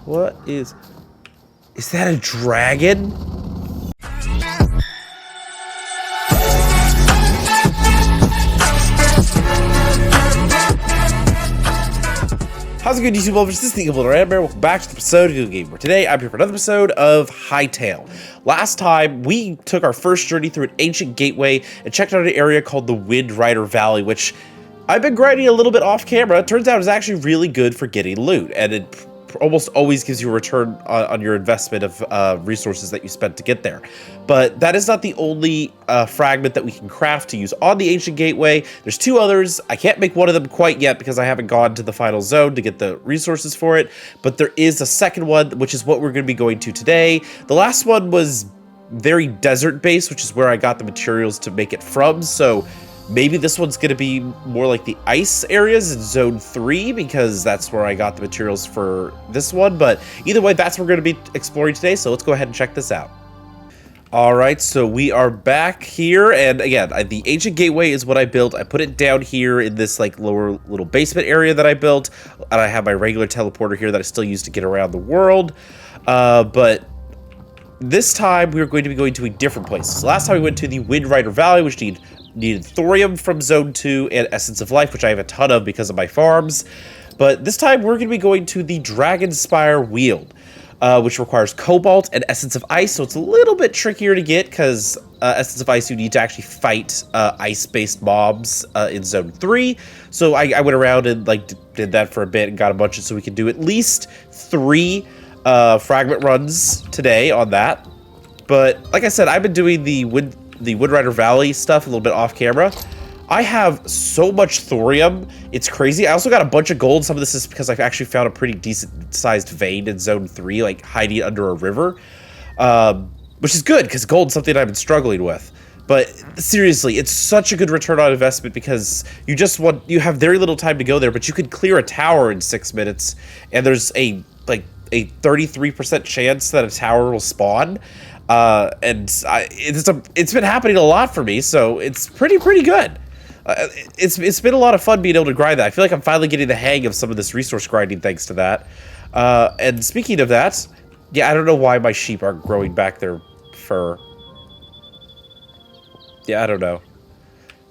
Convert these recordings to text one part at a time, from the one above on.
What is... Is that a dragon? How's it going, YouTube lovers? This is the Evil Bear. Welcome back to the episode of Good Gamer. Today, I'm here for another episode of Hytale. Last time, we took our first journey through an ancient gateway and checked out an area called the Wind Rider Valley, which I've been grinding a little bit off camera. It turns out it's actually really good for getting loot, and it almost always gives you a return on your investment of resources that you spent to get there. But that is not the only fragment that we can craft to use on the ancient gateway. There's two others. I can't make one of them quite yet because I haven't gone to the final zone to get the resources for it. But there is a second one, which is what we're going to be going to today. The last one was very desert based, which is where I got the materials to make it from. So maybe this one's going to be more like the ice areas in Zone 3, because that's where I got the materials for this one. But either way, that's what we're going to be exploring today, so let's go ahead and check this out. Alright, so we are back here, and again, the ancient gateway is what I built. I put it down here in this like lower little basement area that I built, and I have my regular teleporter here that I still use to get around the world. But this time, we're going to be going to a different place. So last time we went to the Wind Rider Valley, which needed thorium from Zone 2 and Essence of Life, which I have a ton of because of my farms. But this time we're going to be going to the Dragonspire Weald, which requires Cobalt and Essence of Ice, so it's a little bit trickier to get because Essence of Ice, you need to actually fight ice-based mobs in Zone 3. So I went around and did that for a bit and got a bunch of, so we can do at least 3 fragment runs today on that. But like I said, I've been doing the Wind Rider Valley stuff a little bit off camera. I have so much thorium, it's crazy. I also got a bunch of gold. Some of this is because I've actually found a pretty decent sized vein in Zone 3, like hiding under a river, which is good because gold is something I've been struggling with. But seriously, it's such a good return on investment because you have very little time to go there, but you could clear a tower in 6 minutes, and there's a 33% chance that a tower will spawn. It's been happening a lot for me, so it's pretty good. It's been a lot of fun being able to grind that. I feel like I'm finally getting the hang of some of this resource grinding thanks to that. And speaking of that, yeah, I don't know why my sheep aren't growing back their fur. Yeah, I don't know.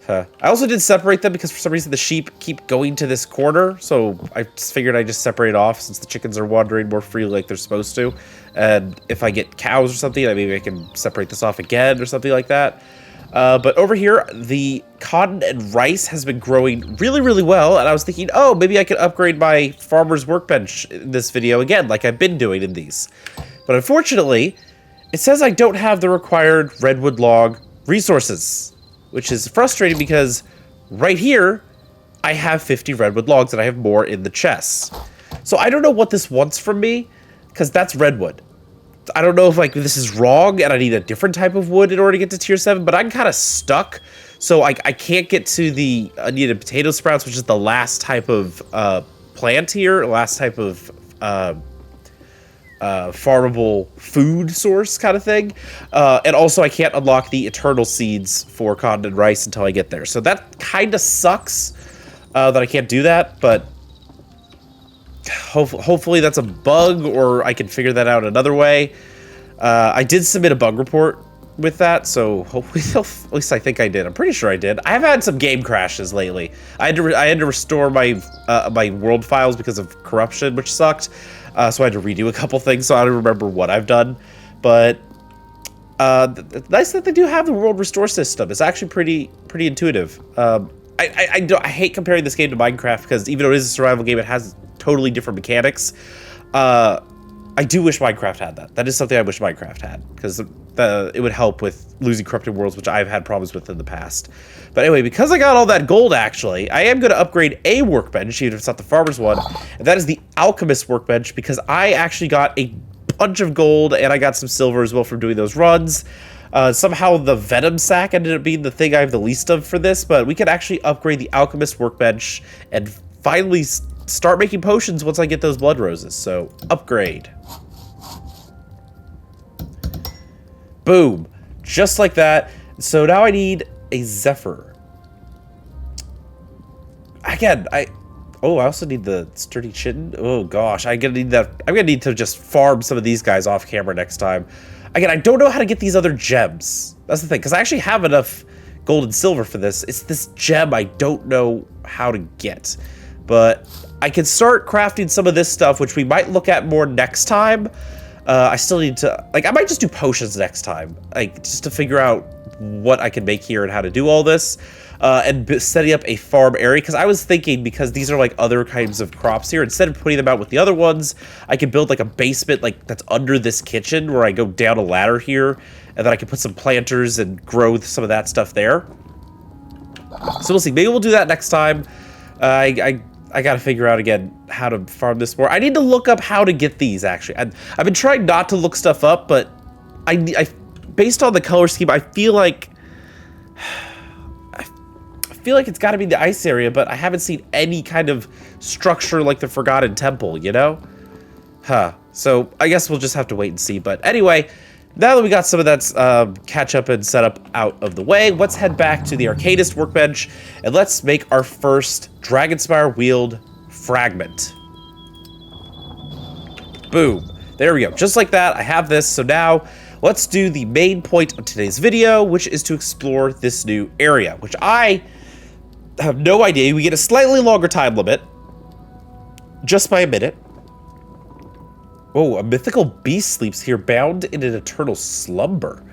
I also did separate them because for some reason the sheep keep going to this corner, so I just figured I'd just separate off since the chickens are wandering more freely like they're supposed to. And if I get cows or something, maybe I can separate this off again or something like that. But over here, the cotton and rice has been growing really well, and I was thinking, oh, maybe I could upgrade my farmer's workbench in this video again, like I've been doing in these. But unfortunately, it says I don't have the required redwood log resources, which is frustrating because right here, I have 50 redwood logs and I have more in the chests. So I don't know what this wants from me, because that's redwood. I don't know if this is wrong and I need a different type of wood in order to get to tier 7, but I'm kind of stuck. So I can't get to the needed potato sprouts, which is the last type of plant here, last type of farmable food source kind of thing. And also I can't unlock the eternal seeds for cotton and rice until I get there. So that kind of sucks that I can't do that, but hopefully that's a bug or I can figure that out another way. I did submit a bug report with that, so hopefully at least I think I did. I'm pretty sure I did. I have had some game crashes lately. I had to restore my my world files because of corruption, which sucked. So I had to redo a couple things, so I don't remember what I've done. But nice that they do have the world restore system. It's actually pretty intuitive. I hate comparing this game to Minecraft because even though it is a survival game, it has totally different mechanics. I do wish Minecraft had that. That is something I wish Minecraft had, because it would help with losing corrupted worlds, which I've had problems with in the past. But anyway, because I got all that gold, actually, I am going to upgrade a workbench, even if it's not the farmer's one, and that is the alchemist workbench, because I actually got a bunch of gold, and I got some silver as well from doing those runs. Somehow the venom sack ended up being the thing I have the least of for this, but we can actually upgrade the alchemist workbench and finally start making potions once I get those blood roses. So, upgrade. Boom. Just like that. So now I need a Zephyr. Again, Oh, I also need the sturdy chitin. Oh gosh, I'm gonna need that. I'm gonna need to just farm some of these guys off camera next time. Again, I don't know how to get these other gems. That's the thing, because I actually have enough gold and silver for this. It's this gem I don't know how to get. But I can start crafting some of this stuff, which we might look at more next time. I still need to, like, I might just do potions next time, like, just to figure out what I can make here and how to do all this. And setting up a farm area, because I was thinking, because these are like other kinds of crops here, instead of putting them out with the other ones, I could build like a basement like that's under this kitchen where I go down a ladder here, and then I can put some planters and grow some of that stuff there. So we'll see. Maybe we'll do that next time. I gotta figure out again how to farm this more. I need to look up how to get these, actually. I've been trying not to look stuff up, but I based on the color scheme, I feel like it's got to be the ice area, but I haven't seen any kind of structure like the Forgotten Temple, you know? So I guess we'll just have to wait and see. But anyway, now that we got some of that catch up and set up out of the way, let's head back to the Arcanist workbench, and let's make our first Dragonspire Wield fragment. Boom. There we go. Just like that, I have this. So now let's do the main point of today's video, which is to explore this new area, which I have no idea. We get a slightly longer time limit, just by a minute. Oh, a mythical beast sleeps here, bound in an eternal slumber.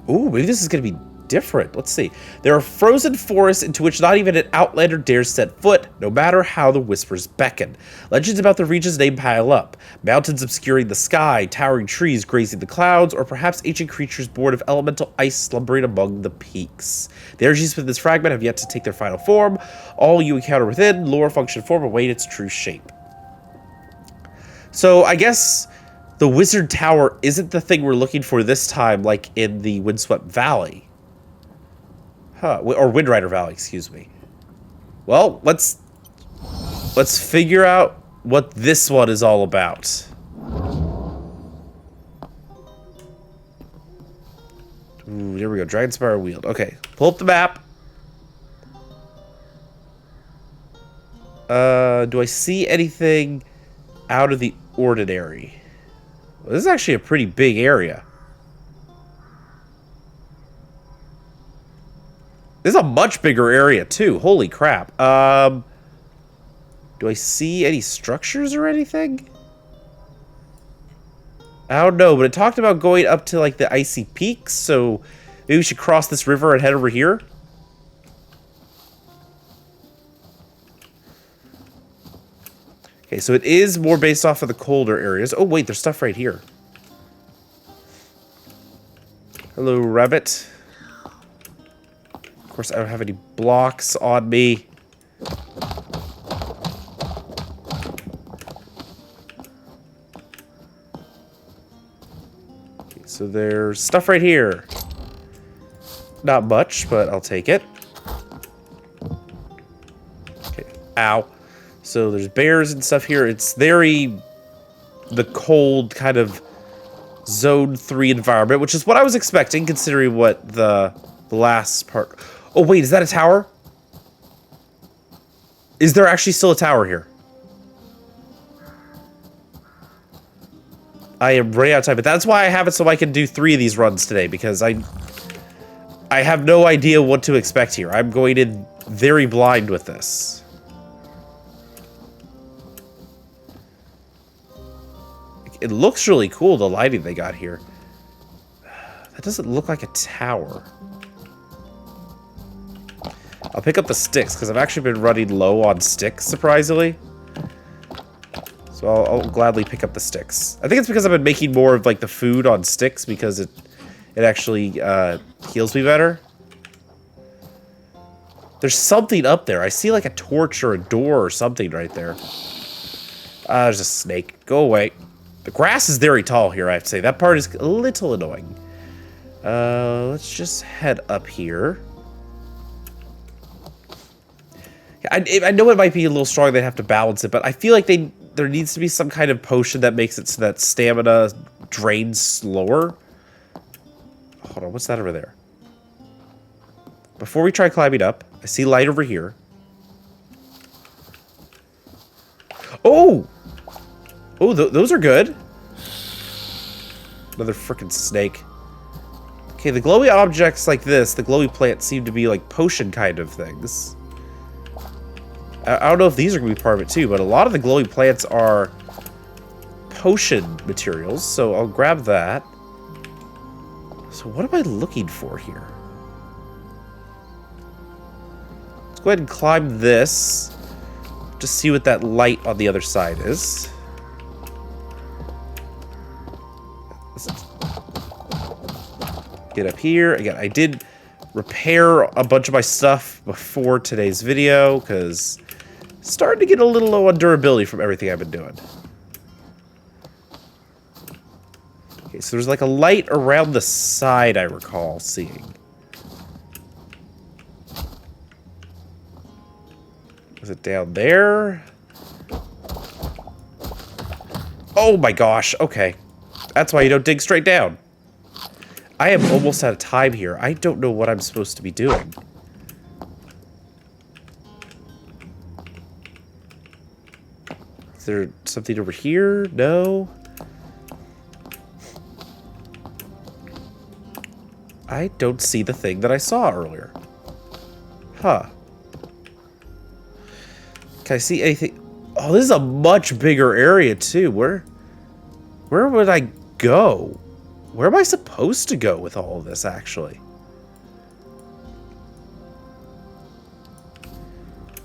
Ooh, maybe this is going to be different. Let's see. There are frozen forests into which not even an outlander dares set foot, no matter how the whispers beckon. Legends about the region's name pile up. Mountains obscuring the sky, towering trees grazing the clouds, or perhaps ancient creatures born of elemental ice slumbering among the peaks. The energies within this fragment have yet to take their final form. All you encounter within, lore, function, form, await its true shape. So I guess the Wizard Tower isn't the thing we're looking for this time, like in the Windswept Valley. Or Windrider Valley, excuse me. Well, let's figure out what this one is all about. Ooh, here we go. Dragonspire Wield. Okay, pull up the map. Do I see anything out of the ordinary? Well, this is actually a pretty big area. This is a much bigger area, too. Holy crap. Do I see any structures or anything? I don't know, but it talked about going up to, like, the icy peaks, so maybe we should cross this river and head over here. Okay, so it is more based off of the colder areas. Oh, wait, there's stuff right here. Hello, rabbit. Of course, I don't have any blocks on me. Okay, so there's stuff right here. Not much, but I'll take it. Okay, ow. So there's bears and stuff here. It's very the cold kind of Zone 3 environment, which is what I was expecting, considering what the last part... Oh, wait, is that a tower? Is there actually still a tower here? I am running out of time, but that's why I have it so I can do 3 of these runs today, because I have no idea what to expect here. I'm going in very blind with this. It looks really cool, the lighting they got here. That doesn't look like a tower. I'll pick up the sticks, because I've actually been running low on sticks, surprisingly. So I'll gladly pick up the sticks. I think it's because I've been making more of, like, the food on sticks, because it actually heals me better. There's something up there. I see, like, a torch or a door or something right there. There's a snake. Go away. The grass is very tall here, I have to say. That part is a little annoying. Let's just head up here. I know it might be a little strong, they'd have to balance it, but I feel like there needs to be some kind of potion that makes it so that stamina drains slower. Hold on, what's that over there? Before we try climbing up, I see light over here. Oh! Oh, those are good. Another frickin' snake. Okay, the glowy objects like this, the glowy plants seem to be like potion kind of things. I don't know if these are going to be part of it too, but a lot of the glowy plants are potion materials, so I'll grab that. So what am I looking for here? Let's go ahead and climb this. Just see what that light on the other side is. Get up here. Again, I did repair a bunch of my stuff before today's video, because it's starting to get a little low on durability from everything I've been doing. Okay, so there's like a light around the side I recall seeing. Is it down there? Oh my gosh, okay. That's why you don't dig straight down. I am almost out of time here. I don't know what I'm supposed to be doing. Is there something over here? No. I don't see the thing that I saw earlier. Huh. Can I see anything? Oh, this is a much bigger area too. Where would I go? Where am I supposed to go with all of this, actually?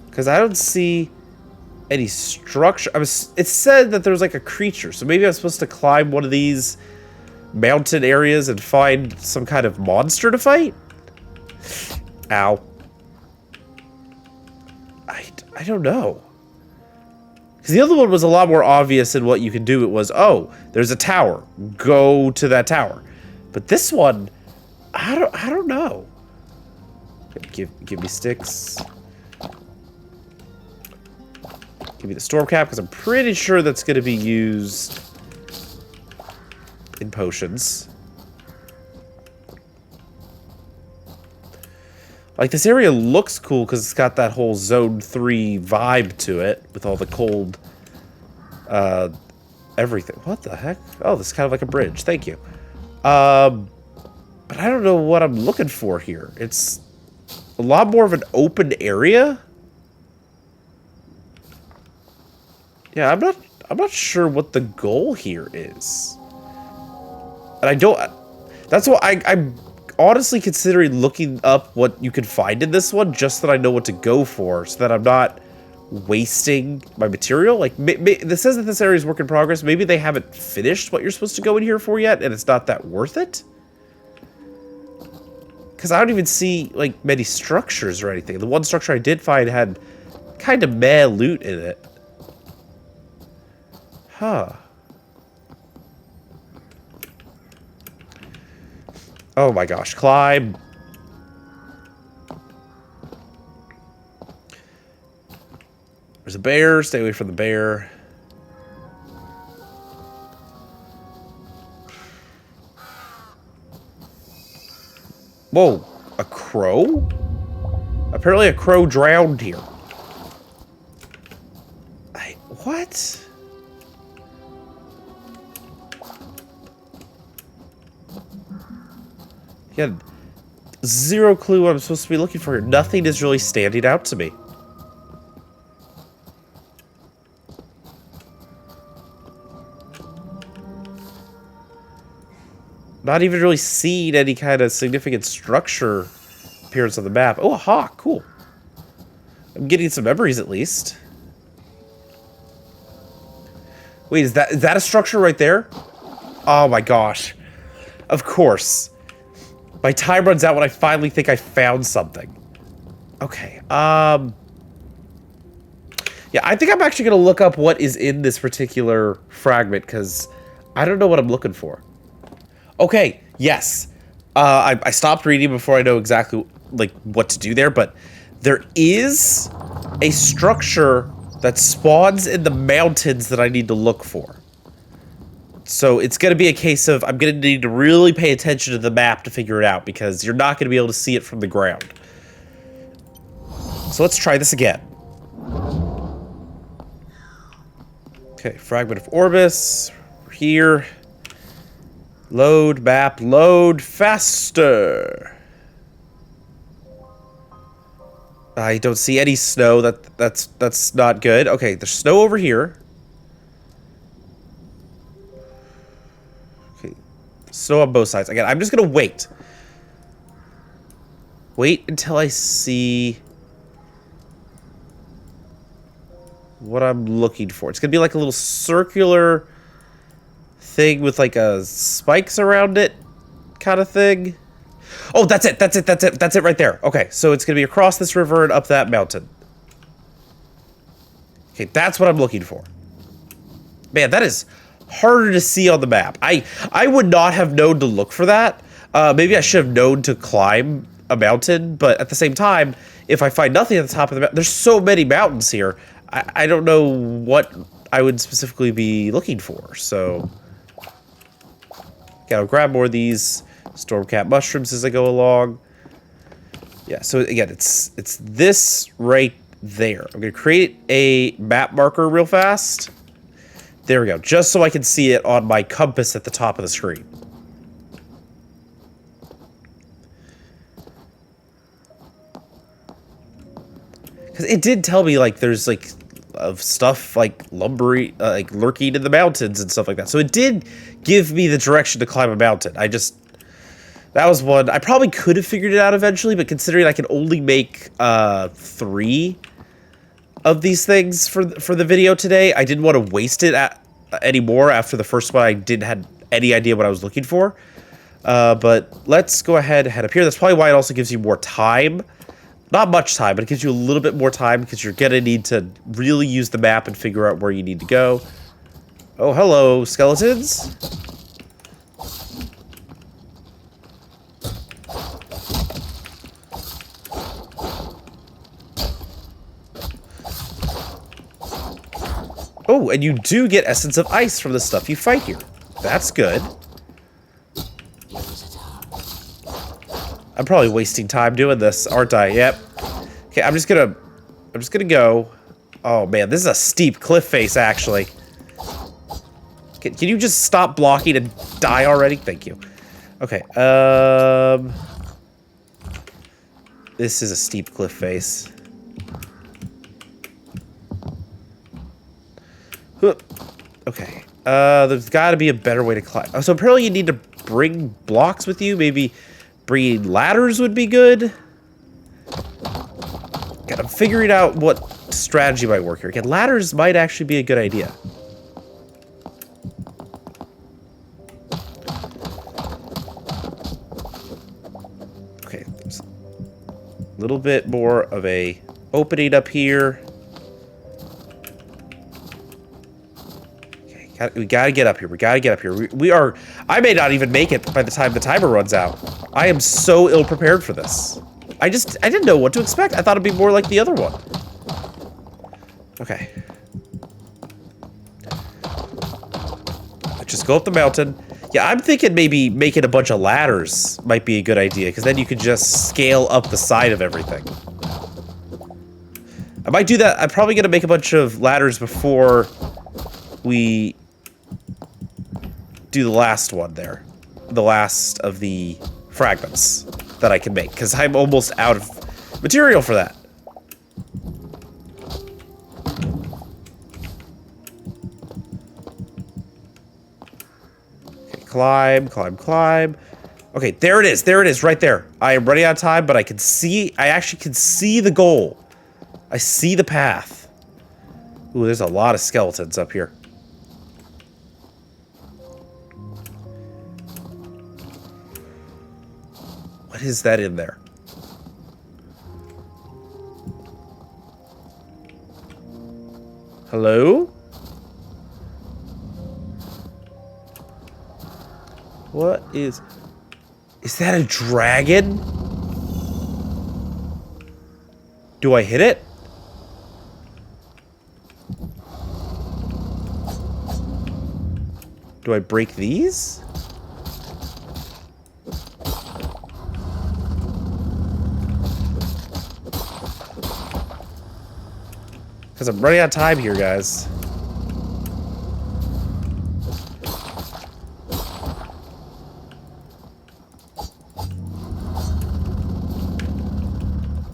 Because I don't see any structure. It said that there was like a creature, so maybe I'm supposed to climb one of these mountain areas and find some kind of monster to fight? Ow. I don't know. Because the other one was a lot more obvious in what you could do. It was, oh, there's a tower. Go to that tower. But this one, I don't know. Give me sticks. Give me the storm cap, because I'm pretty sure that's going to be used in potions. Like, this area looks cool because it's got that whole Zone 3 vibe to it with all the cold, everything. What the heck? Oh, this is kind of like a bridge. Thank you. But I don't know what I'm looking for here. It's a lot more of an open area. Yeah, I'm not sure what the goal here is. And I don't... That's what I'm honestly considering looking up what you can find in this one, just that I know what to go for, so that I'm not wasting my material. Like, this says that this area is work in progress. Maybe they haven't finished what you're supposed to go in here for yet, and it's not that worth it? Because I don't even see, like, many structures or anything. The one structure I did find had kind of meh loot in it. Huh. Oh my gosh, climb. There's a bear, stay away from the bear. Whoa, a crow? Apparently a crow drowned here. What? Yeah, zero clue what I'm supposed to be looking for here. Nothing is really standing out to me. Not even really seeing any kind of significant structure appearance on the map. Oh, a hawk, cool. I'm getting some memories at least. Wait, is that a structure right there? Oh my gosh. Of course. My time runs out when I finally think I found something. Okay, yeah, I think I'm actually going to look up what is in this particular fragment, because I don't know what I'm looking for. Okay, yes. I stopped reading before I know exactly, like, what to do there, but there is a structure that spawns in the mountains that I need to look for. So it's going to be a case of I'm going to need to really pay attention to the map to figure it out, because you're not going to be able to see it from the ground. So let's try this again. Okay, fragment of Orbis. We're here. Load map, load faster. I don't see any snow. That's not good. Okay, there's snow over here. Okay, snow on both sides. Again, I'm just gonna wait. Wait until I see what I'm looking for. It's gonna be like a little circular thing with like a spikes around it kind of thing. Oh, that's it. That's it right there. Okay, so it's gonna be across this river and up that mountain. Okay, that's what I'm looking for. Man, that is harder to see on the map. I would not have known to look for that. Maybe I should have known to climb a mountain, but at the same time, if I find nothing at the top of the mountain, there's so many mountains here. I don't know what I would specifically be looking for, so... Okay, I'll grab more of these stormcat mushrooms as I go along. Yeah, so again, it's this right there. I'm going to create a map marker real fast. There we go, just so I can see it on my compass at the top of the screen. Because it did tell me, like, there's, like, of stuff, like, lumbering, like, lurking in the mountains and stuff like that. So it did give me the direction to climb a mountain. That was one. I probably could have figured it out eventually, but considering I can only make 3 of these things for the video today, I didn't want to waste it anymore after the first one. I didn't have any idea what I was looking for. But let's go ahead and head up here. That's probably why it also gives you more time. Not much time, but it gives you a little bit more time because you're going to need to really use the map and figure out where you need to go. Oh, hello, skeletons. Oh, and you do get Essence of Ice from the stuff you fight here. That's good. I'm probably wasting time doing this, aren't I? Yep. Okay, I'm just gonna go. Oh man, this is a steep cliff face, actually. Can you just stop blocking and die already? Thank you. Okay, this is a steep cliff face. Okay, there's gotta be a better way to climb. Oh, so apparently you need to bring blocks with you, maybe bringing ladders would be good. God, I'm figuring out what strategy might work here. Again, ladders might actually be a good idea. Okay, there's a little bit more of a opening up here. Okay, we gotta get up here. We gotta get up here. We are... I may not even make it by the time the timer runs out. I am so ill-prepared for this. I didn't know what to expect. I thought it'd be more like the other one. Okay. Let's just go up the mountain. Yeah, I'm thinking maybe making a bunch of ladders might be a good idea, because then you could just scale up the side of everything. I might do that. I'm probably going to make a bunch of ladders before we do the last one there. The last of the fragments that I can make, because I'm almost out of material for that. Okay, climb, climb, climb. Okay, there it is, right there. I am running out of time, but I actually can see the goal. I see the path. Ooh, there's a lot of skeletons up here. What is that in there? Hello? What is... Is that a dragon? Do I hit it? Do I break these? Because I'm running out of time here, guys.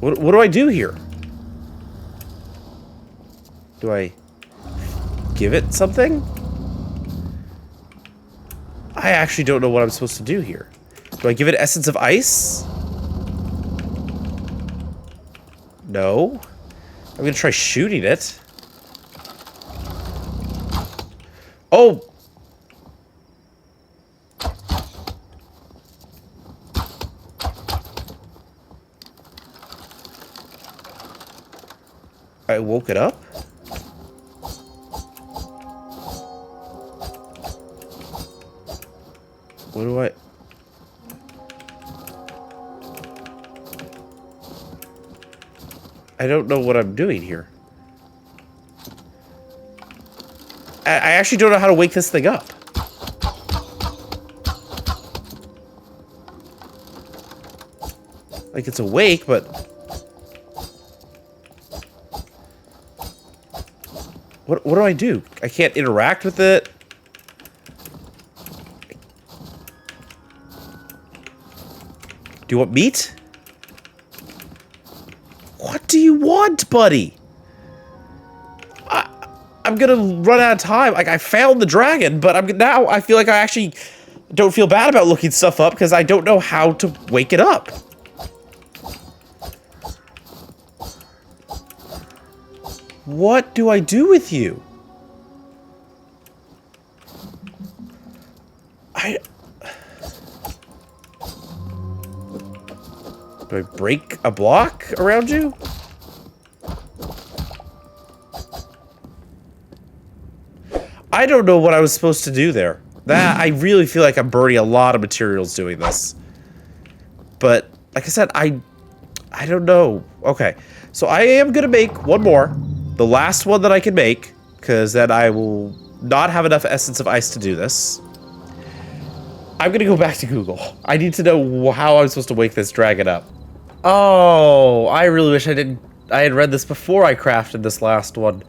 What do I do here? Do I give it something? I actually don't know what I'm supposed to do here. Do I give it essence of ice? No. I'm gonna try shooting it. Oh! I woke it up? What do I don't know what I'm doing here. I actually don't know how to wake this thing up. Like, it's awake, but... What do I do? I can't interact with it? Do you want meat? What do you want, buddy? I'm gonna run out of time. Like, I found the dragon, but now I feel like I actually don't feel bad about looking stuff up because I don't know how to wake it up. What do I do with you? Do I break a block around you? I don't know what I was supposed to do there. I really feel like I'm burning a lot of materials doing this. But, like I said, I don't know. Okay, so I am gonna make one more. The last one that I can make, because then I will not have enough essence of ice to do this. I'm gonna go back to Google. I need to know how I'm supposed to wake this dragon up. Oh, I really wish I had read this before I crafted this last one.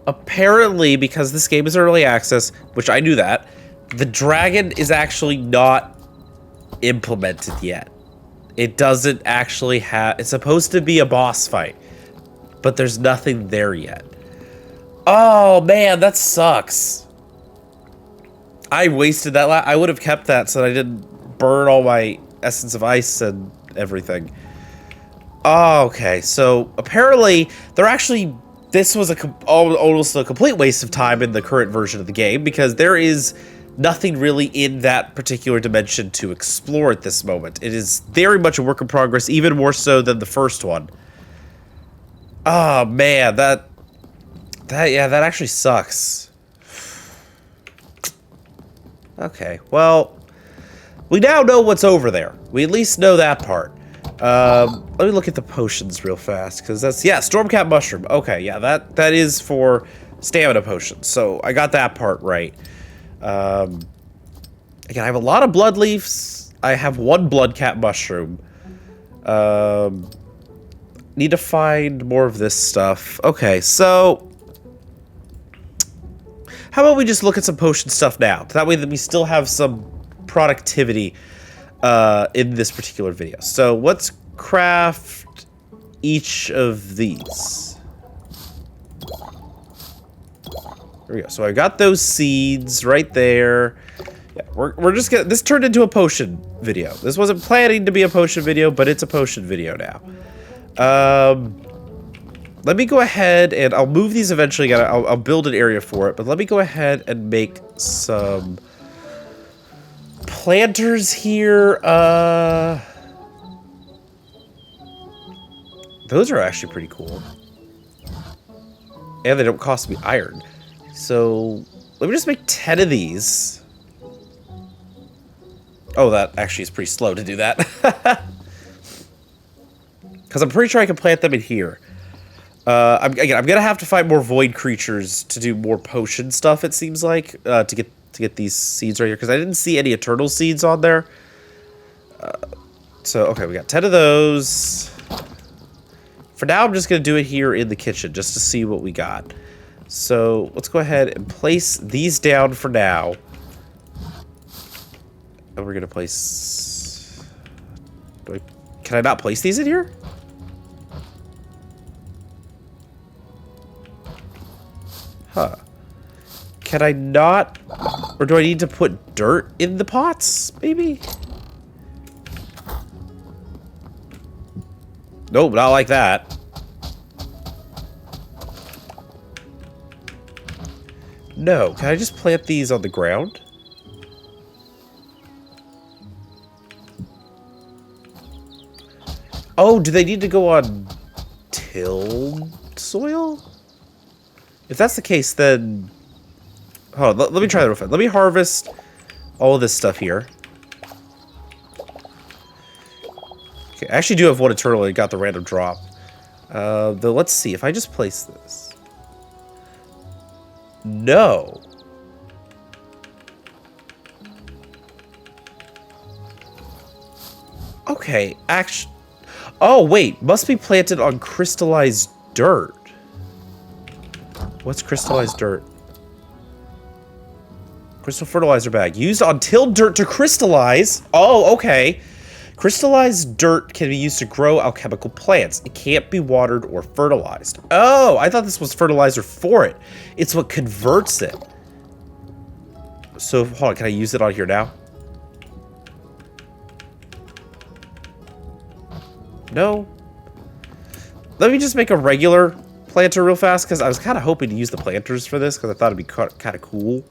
Apparently, because this game is early access, which I knew that, the dragon is actually not implemented yet. It doesn't actually have... It's supposed to be a boss fight, but there's nothing there yet. Oh, man, that sucks. I wasted that. I would have kept that so that I didn't burn all my essence of ice and everything. Oh, okay, so apparently they're actually... This was almost a complete waste of time in the current version of the game because there is nothing really in that particular dimension to explore at this moment. It is very much a work in progress, even more so than the first one. Oh man, that actually sucks. Okay, well, we now know what's over there. We at least know that part. Let me look at the potions real fast, because that's, yeah, Stormcat Mushroom. Okay, yeah, that is for stamina potions, so I got that part right. Again, I have a lot of blood leaves. I have one Bloodcat Mushroom. Need to find more of this stuff. Okay, so... How about we just look at some potion stuff now? That way that we still have some productivity in this particular video. So let's craft each of these. There we go. So I got those seeds right there. Yeah, we're just gonna... This turned into a potion video. This wasn't planning to be a potion video, but it's a potion video now. Let me go ahead and I'll move these eventually. I'll build an area for it, but let me go ahead and make some planters here. Those are actually pretty cool. And they don't cost me iron. So let me just make 10 of these. Oh, that actually is pretty slow to do that. Because I'm pretty sure I can plant them in here. I'm gonna have to find more void creatures to do more potion stuff, it seems like, to get these seeds right here, because I didn't see any eternal seeds on there. So, okay, we got 10 of those. For now, I'm just gonna do it here in the kitchen, just to see what we got. So, let's go ahead and place these down for now. And we're gonna place... Can I not place these in here? Can I not? Or do I need to put dirt in the pots, maybe? Nope, not like that. No, can I just plant these on the ground? Oh, do they need to go on tilled soil? If that's the case, then... Hold on, let me try that real fast. Let me harvest all of this stuff here. Okay, I actually do have one eternally. Got the random drop. Though, let's see. If I just place this... No. Okay, actually... Oh, wait. Must be planted on crystallized dirt. What's crystallized dirt? Crystal fertilizer bag. Used on tilled dirt to crystallize. Oh, okay. Crystallized dirt can be used to grow alchemical plants. It can't be watered or fertilized. Oh, I thought this was fertilizer for it. It's what converts it. So, hold on. Can I use it on here now? No. Let me just make a regular planter real fast, because I was kind of hoping to use the planters for this, because I thought it'd be kind of cool.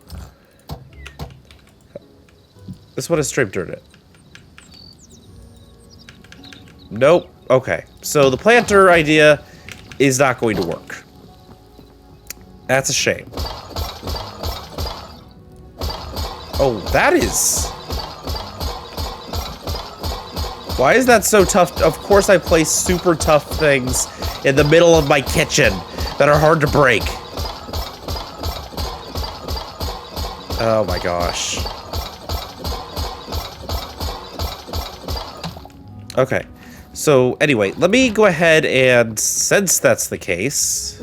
This one is straight dirt it. Nope. Okay. So the planter idea is not going to work. That's a shame. Oh, that is... Why is that so tough? Of course I place super tough things in the middle of my kitchen that are hard to break. Oh my gosh. Okay. So anyway, let me go ahead and, since that's the case,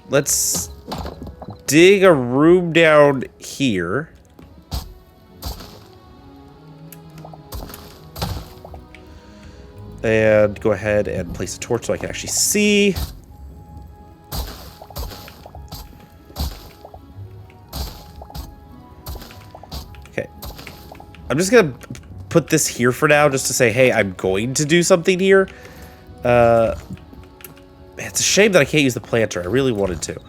let's dig a room down here. And go ahead and place a torch so I can actually see. Okay. I'm just going to put this here for now just to say, hey, I'm going to do something here. It's a shame that I can't use the planter. I really wanted to.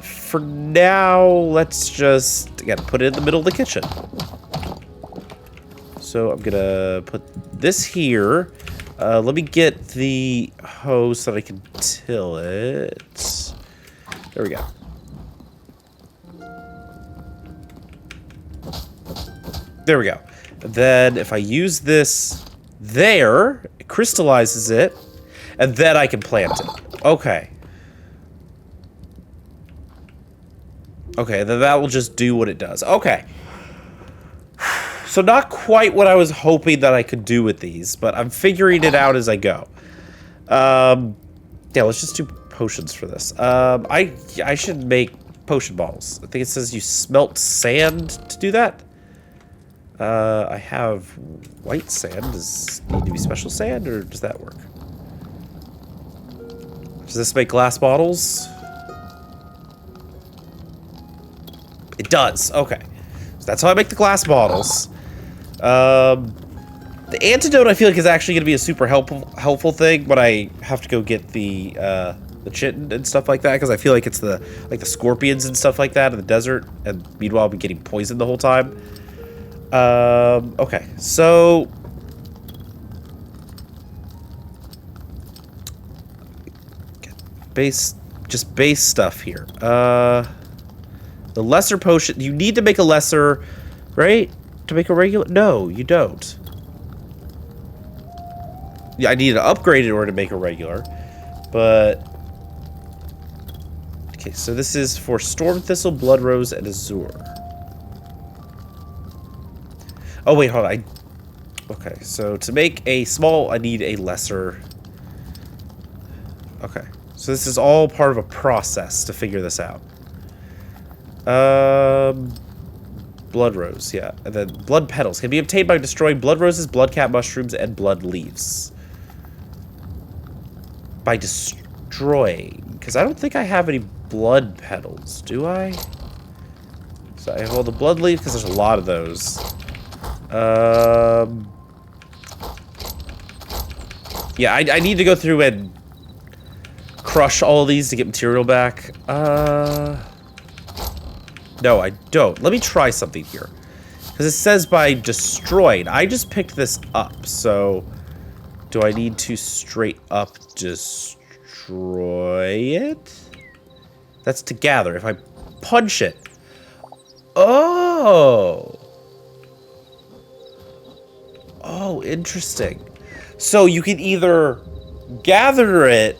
For now, let's just, again, put it in the middle of the kitchen. So I'm gonna put this here. Let me get the hose so that I can till it. There we go. There we go. And then if I use this there, it crystallizes it, and then I can plant it. Okay. Okay, then that will just do what it does. Okay. So not quite what I was hoping that I could do with these, but I'm figuring it out as I go. Yeah, let's just do potions for this. I should make potion bottles. I think it says you smelt sand to do that. I have white sand. Does it need to be special sand, or does that work? Does this make glass bottles? It does. Okay. So that's how I make the glass bottles. The antidote I feel like is actually going to be a super helpful thing when I have to go get the chitin and stuff like that, because I feel like it's the scorpions and stuff like that in the desert, and meanwhile I'll be getting poisoned the whole time. Okay, so base stuff here. The lesser potion, you need to make a lesser, right? To make a regular? No, you don't. Yeah, I need to upgrade it in order to make a regular, but... Okay, so this is for Storm Thistle, Blood Rose, and Azure. Oh, wait, hold on. Okay, so to make a small, I need a lesser... Okay, so this is all part of a process to figure this out. Blood Rose, yeah. And then Blood Petals can be obtained by destroying Blood Roses, Blood Cat Mushrooms, and Blood Leaves. By destroying destroying? Because I don't think I have any blood petals, do I? So I have all the blood leaf, because there's a lot of those. Yeah, I need to go through and crush all of these to get material back. No, I don't. Let me try something here. Because it says by destroyed. I just picked this up, so do I need to straight up destroy it? That's to gather. If I punch it. Oh. Oh, interesting. So you can either gather it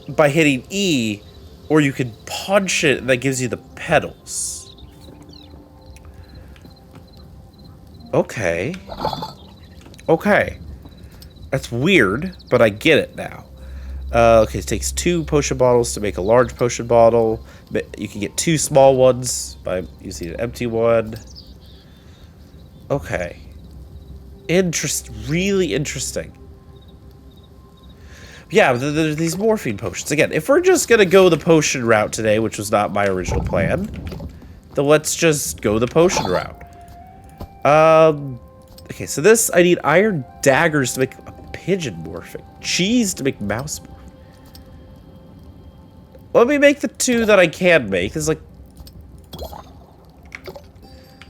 by hitting E, or you can punch it and that gives you the petals. Okay. Okay. That's weird, but I get it now. Okay, it takes 2 potion bottles to make a large potion bottle. You can get 2 small ones by using an empty one. Okay. Really interesting. Yeah, there's these morphine potions. Again, if we're just gonna go the potion route today, which was not my original plan, then let's just go the potion route. Okay, so this, I need iron daggers to make a pigeon morphing. Cheese to make mouse morphing. Let me make the 2 that I can make. It's like...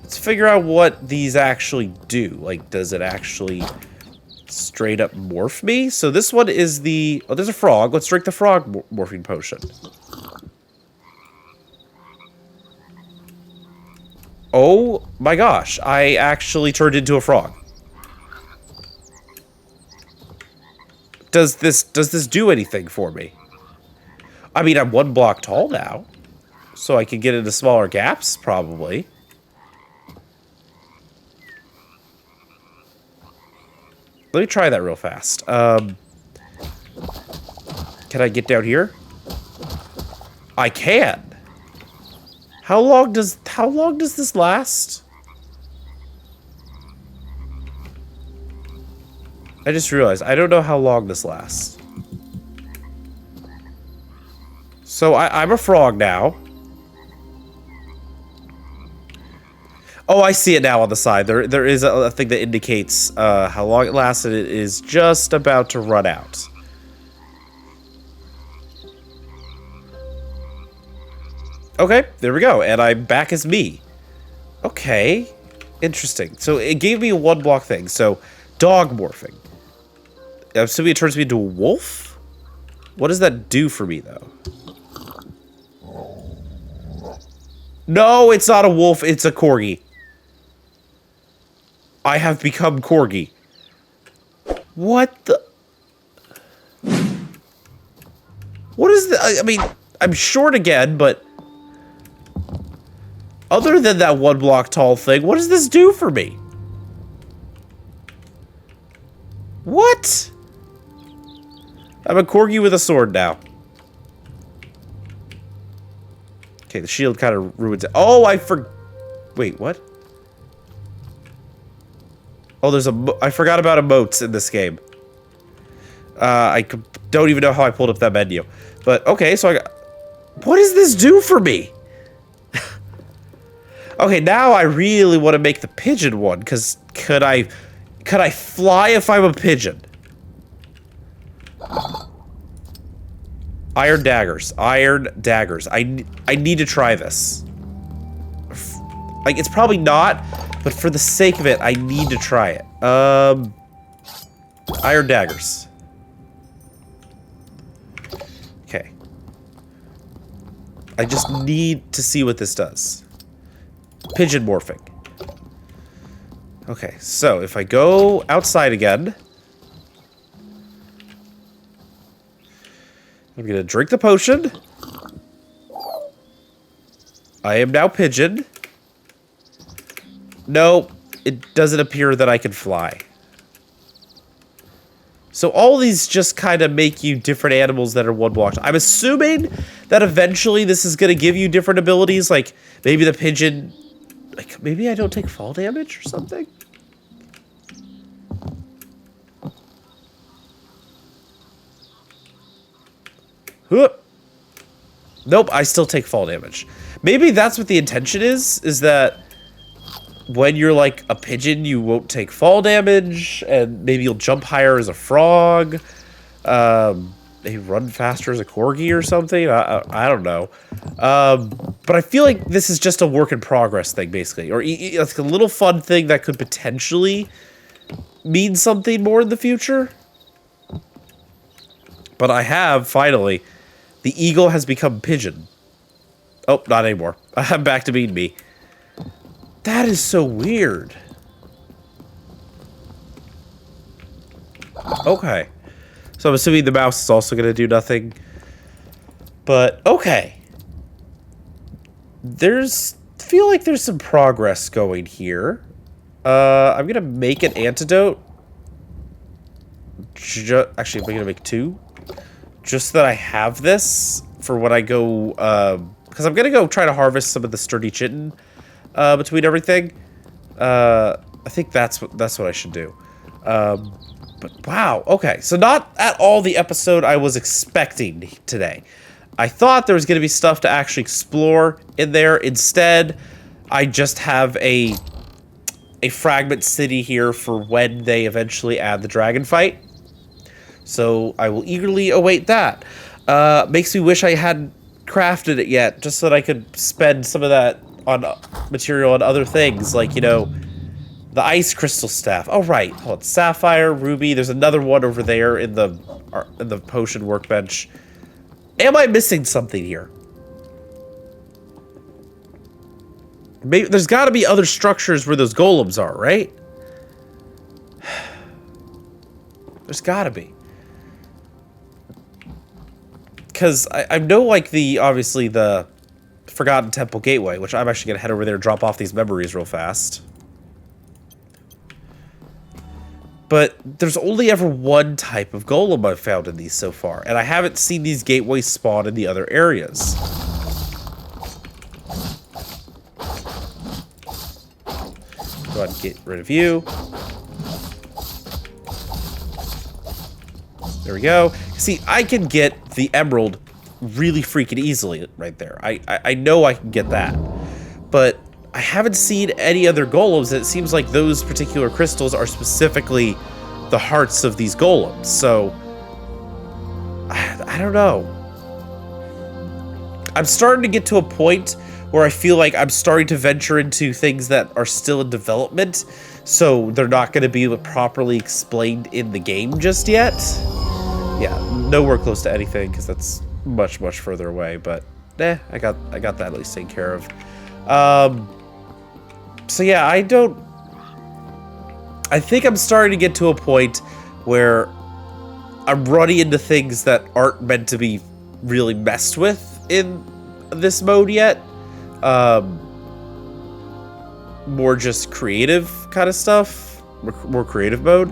Let's figure out what these actually do. Like, does it actually straight up morph me? So this one is the... Oh, there's a frog. Let's drink the frog morphine potion. Oh my gosh, I actually turned into a frog. Does this do anything for me? I mean, I'm 1 block tall now, so I can get into smaller gaps, probably. Let me try that real fast. Can I get down here? I can. How long does this last? I just realized I don't know how long this lasts. So I'm a frog now. Oh, I see it now on the side. There is a thing that indicates how long it lasts, and it is just about to run out. Okay, there we go, and I'm back as me. Okay, interesting. So it gave me a 1 block thing. So dog morphing. I'm assuming it turns me into a wolf? What does that do for me, though? No, it's not a wolf, it's a corgi. I have become corgi. What the... What is the... I mean, I'm short again, but... Other than that 1 block tall thing, what does this do for me? What? I'm a corgi with a sword now. Okay, the shield kind of ruins it. Oh, wait, what? Oh, I forgot about emotes in this game. I don't even know how I pulled up that menu. But, okay, so what does this do for me? Okay, now I really want to make the pigeon one, because could I fly if I'm a pigeon? Iron daggers. Iron daggers. I need to try this. Like, it's probably not, but for the sake of it, I need to try it. Iron daggers. Okay. I just need to see what this does. Pigeon morphing. Okay, so if I go outside again, I'm gonna drink the potion. I am now pigeon. No, it doesn't appear that I can fly. So all these just kind of make you different animals that are 1 block. I'm assuming that eventually this is gonna give you different abilities, like maybe the pigeon... Like, maybe I don't take fall damage or something? Whoop. Nope, I still take fall damage. Maybe that's what the intention is that when you're like a pigeon, you won't take fall damage, and maybe you'll jump higher as a frog. Maybe run faster as a corgi or something. I don't know. But I feel like this is just a work in progress thing, basically. Or it's a little fun thing that could potentially mean something more in the future. But I have, finally, the eagle has become pigeon. Oh, not anymore. I'm back to being me. That is so weird. Okay. So I'm assuming the mouse is also going to do nothing. But, okay. Feel like there's some progress going here. I'm going to make an antidote. Actually, I'm going to make 2. Just so that I have this for when I go, because I'm going to go try to harvest some of the sturdy chitin between everything. I think that's what I should do. But wow, okay. So not at all the episode I was expecting today. I thought there was going to be stuff to actually explore in there. Instead, I just have a fragment city here for when they eventually add the dragon fight. So I will eagerly await that. Makes me wish I hadn't crafted it yet, just so that I could spend some of that on material on other things, like, you know, the ice crystal staff. Oh, right. Hold on. Sapphire, ruby. There's another one over there in the potion workbench. Am I missing something here? Maybe there's got to be other structures where those golems are, right? There's got to be. Because I know, like, obviously the Forgotten Temple Gateway, which I'm actually going to head over there and drop off these memories real fast. But there's only ever one type of golem I've found in these so far, and I haven't seen these gateways spawn in the other areas. Go ahead and get rid of you. There we go. See, I can get the emerald really freaking easily right there. I know I can get that. But I haven't seen any other golems, and it seems like those particular crystals are specifically the hearts of these golems. So, I don't know. I'm starting to get to a point where I feel like I'm starting to venture into things that are still in development, so they're not going to be properly explained in the game just yet. Yeah, nowhere close to anything, because that's much, much further away, but I got that at least taken care of. So yeah, I think I'm starting to get to a point where I'm running into things that aren't meant to be really messed with in this mode yet. More just creative kind of stuff, more creative mode.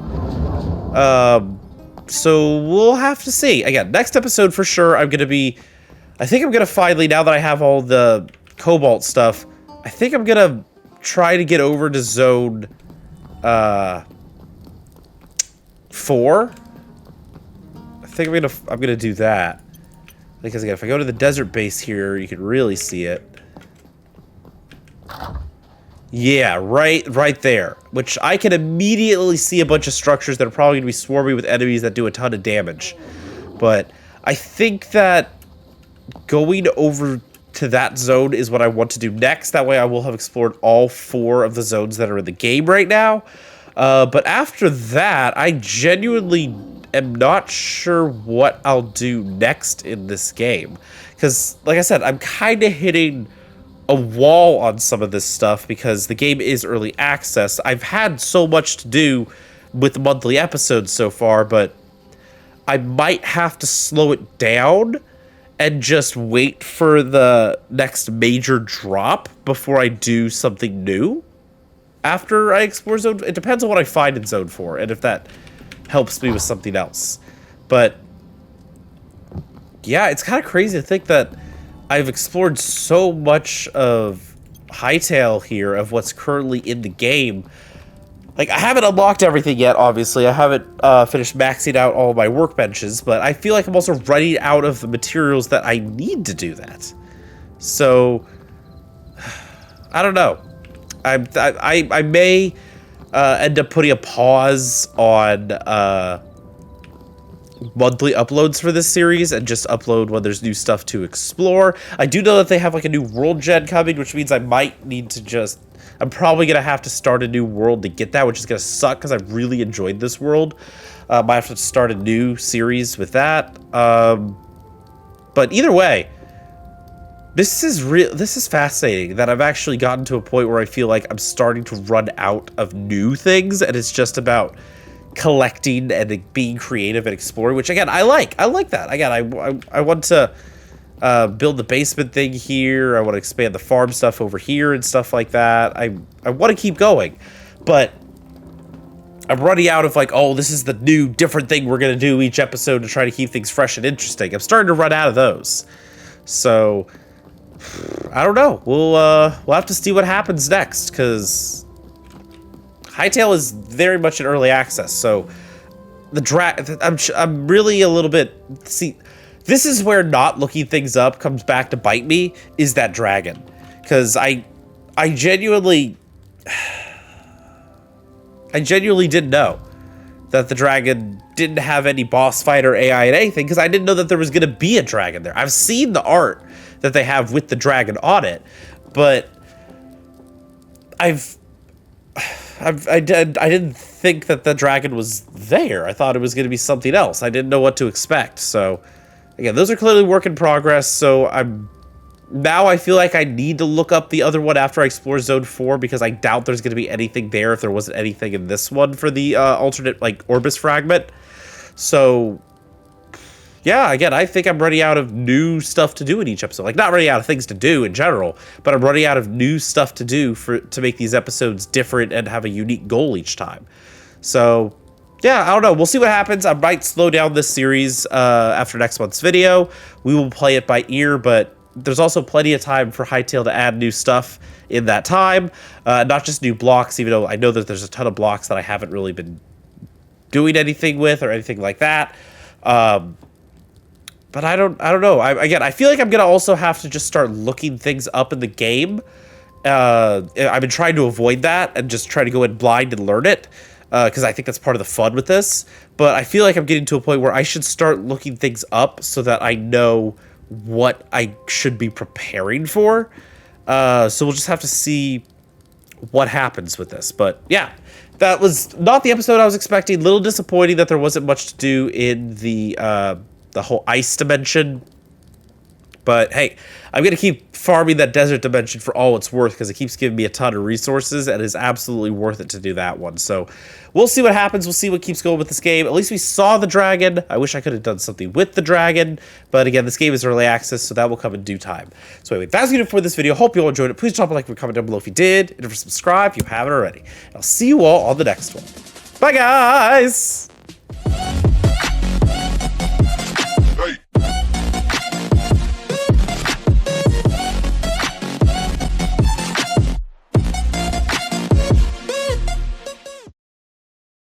So we'll have to see. Again, next episode for sure, I think I'm going to finally, now that I have all the cobalt stuff, I think I'm going to try to get over to zone 4. I think I'm gonna do that. Because again, if I go to the desert base here, you can really see it. Yeah, right there. Which I can immediately see a bunch of structures that are probably going to be swarming with enemies that do a ton of damage. But I think that going over to that zone is what I want to do next. That way I will have explored all 4 of the zones that are in the game right now. But after that, I genuinely am not sure what I'll do next in this game. Because, like I said, I'm kind of hitting a wall on some of this stuff because the game is early access. I've had so much to do with the monthly episodes so far, but I might have to slow it down and just wait for the next major drop before I do something new after I explore Zone. It depends on what I find in Zone 4 and if that helps me with something else. But yeah, it's kind of crazy to think that I've explored so much of Hytale here, of what's currently in the game. Like, I haven't unlocked everything yet, obviously. I haven't finished maxing out all of my workbenches, but I feel like I'm also running out of the materials that I need to do that. So, I don't know. I may end up putting a pause on monthly uploads for this series and just upload when there's new stuff to explore. I do know that they have like a new world gen coming, which means I might need to just... I'm probably going to have to start a new world to get that, which is going to suck because I really enjoyed this world. Might have to start a new series with that. But either way, this is fascinating that I've actually gotten to a point where I feel like I'm starting to run out of new things, and it's just about collecting and being creative and exploring, which again, I like that. Again, I want to build the basement thing here. I want to expand the farm stuff over here and stuff like that. I want to keep going, but I'm running out of like, oh, this is the new different thing we're going to do each episode to try to keep things fresh and interesting. I'm starting to run out of those. So I don't know. We'll have to see what happens next, because Hytale is very much in early access. So I'm really a little bit... See, this is where not looking things up comes back to bite me, is that dragon. Because I genuinely didn't know that the dragon didn't have any boss fight or AI and anything, because I didn't know that there was going to be a dragon there. I've seen the art that they have with the dragon on it, but I didn't think that the dragon was there. I thought it was going to be something else. I didn't know what to expect. So again, those are clearly work in progress. So I feel like I need to look up the other one after I explore Zone 4, because I doubt there's going to be anything there if there wasn't anything in this one for the alternate, like, Orbis fragment. So yeah, again, I think I'm running out of new stuff to do in each episode. Like, not running out of things to do in general, but I'm running out of new stuff to do to make these episodes different and have a unique goal each time. So yeah, I don't know. We'll see what happens. I might slow down this series after next month's video. We will play it by ear, but there's also plenty of time for Hytale to add new stuff in that time. Not just new blocks, even though I know that there's a ton of blocks that I haven't really been doing anything with or anything like that. But I don't know. Again, I feel like I'm going to also have to just start looking things up in the game. I've been trying to avoid that and just try to go in blind and learn it, because I think that's part of the fun with this. But I feel like I'm getting to a point where I should start looking things up so that I know what I should be preparing for. So we'll just have to see what happens with this. But yeah, that was not the episode I was expecting. A little disappointing that there wasn't much to do in the whole ice dimension. But hey, I'm going to keep farming that desert dimension for all it's worth, because it keeps giving me a ton of resources, and it's absolutely worth it to do that one. So we'll see what happens. We'll see what keeps going with this game. At least we saw the dragon. I wish I could have done something with the dragon. But again, this game is early access, so that will come in due time. So anyway, that's going to do it for this video. Hope you all enjoyed it. Please drop a like and comment down below if you did. And if you subscribe if you haven't already. And I'll see you all on the next one. Bye, guys!